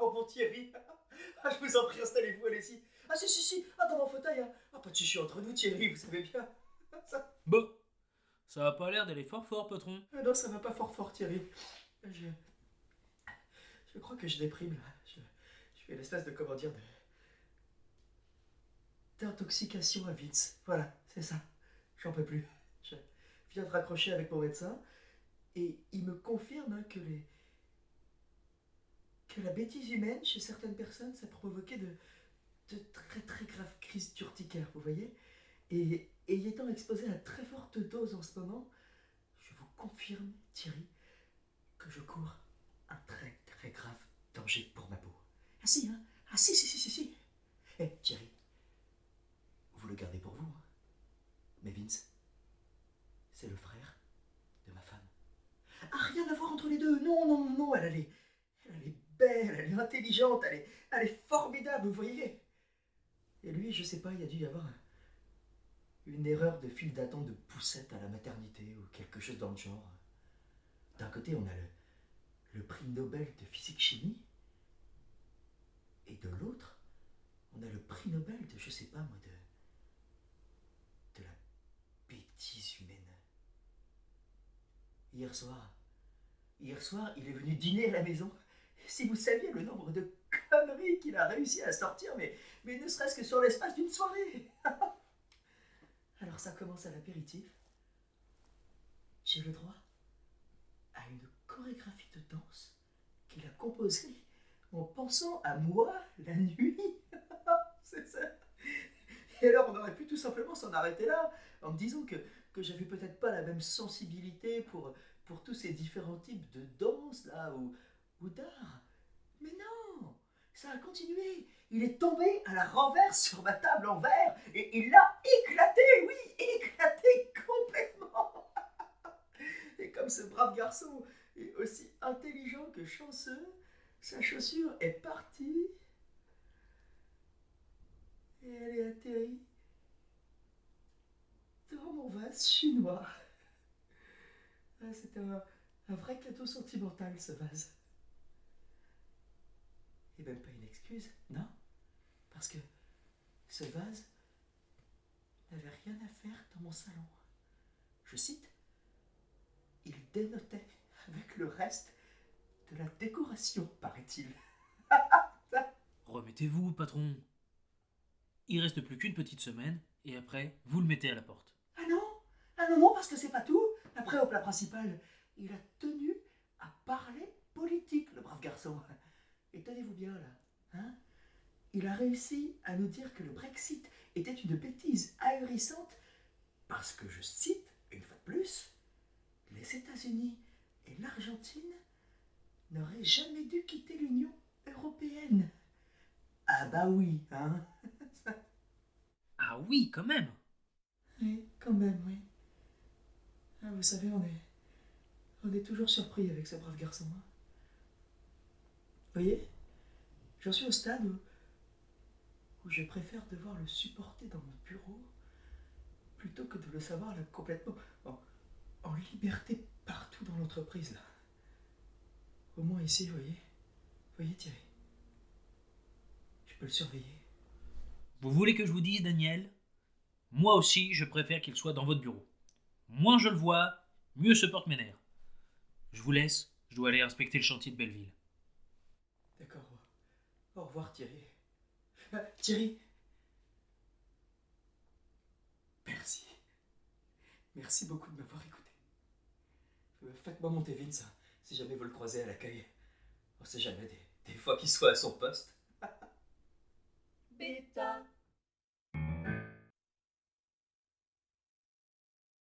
bon Thierry. Ah, je vous en prie, installez-vous, allez-y. Ah, si. Ah, dans mon fauteuil. Hein. Ah, pas de chichi entre nous, Thierry, vous savez bien. Ça... Bon, ça a pas l'air d'aller fort, patron. Ah non, ça va pas fort, Thierry. Je, je crois que je déprime, là. Je fais l'espèce de, comment dire, d'intoxication à Vince. Voilà, c'est ça. J'en peux plus. Je viens de raccrocher avec mon médecin et il me confirme hein, que la bêtise humaine, chez certaines personnes, ça provoquait de très graves crises d'urticaire, vous voyez. Et y étant exposé à très forte dose en ce moment, je vous confirme, Thierry, que je cours un très grave danger pour ma peau. Ah si, hein. Ah si. Eh, Thierry, vous le gardez pour vous, hein. Mais Vince, c'est le frère de ma femme. Ah, rien à voir entre les deux. Non. Elle est belle, elle est intelligente, elle est formidable, vous voyez. Et lui, je sais pas, il y a dû y avoir une erreur de file d'attente de poussette à la maternité ou quelque chose dans le genre. D'un côté, on a le prix Nobel de physique-chimie, et de l'autre, on a le prix Nobel de, je sais pas moi, de la bêtise humaine. Hier soir, il est venu dîner à la maison. Si vous saviez le nombre de conneries qu'il a réussi à sortir, mais ne serait-ce que sur l'espace d'une soirée. Alors ça commence à l'apéritif. J'ai le droit à une chorégraphie de danse qu'il a composée en pensant à moi la nuit. C'est ça. Et alors on aurait pu tout simplement s'en arrêter là, en me disant que j'avais peut-être pas la même sensibilité pour tous ces différents types de danse là, ou d'art. Mais non, ça a continué. Il est tombé à la renverse sur ma table en verre et il l'a éclaté, oui, éclaté complètement. Et comme ce brave garçon est aussi intelligent que chanceux, sa chaussure est partie et elle est atterrie dans mon vase chinois. Ah, c'était un vrai cadeau sentimental, ce vase. Et même pas une excuse, non, parce que ce vase n'avait rien à faire dans mon salon. Je cite, il dénotait avec le reste de la décoration, paraît-il. Remettez-vous, patron. Il reste plus qu'une petite semaine, et après, vous le mettez à la porte. Ah non, non, parce que c'est pas tout. Après, au plat principal, il a tenu à parler politique, le brave garçon. Et tenez-vous bien là, hein, il a réussi à nous dire que le Brexit était une bêtise ahurissante parce que, je cite, une fois de plus, les États-Unis et l'Argentine n'auraient jamais dû quitter l'Union européenne. Ah bah oui, hein. Ah oui, quand même. Oui, quand même, oui. Ah, vous savez, on est toujours surpris avec ce brave garçon. Hein. Vous voyez, j'en suis au stade où je préfère devoir le supporter dans mon bureau plutôt que de le savoir là, complètement en liberté partout dans l'entreprise. Là. Au moins ici, vous voyez Thierry, je peux le surveiller. Vous voulez que je vous dise, Daniel? Moi aussi, je préfère qu'il soit dans votre bureau. Moins je le vois, mieux se portent mes nerfs. Je vous laisse, je dois aller inspecter le chantier de Belleville. D'accord, au revoir Thierry. Thierry, merci. Merci beaucoup de m'avoir écouté. Faites-moi monter Vince, hein, si jamais vous le croisez à l'accueil. On sait jamais, des fois qu'il soit à son poste. Bêta.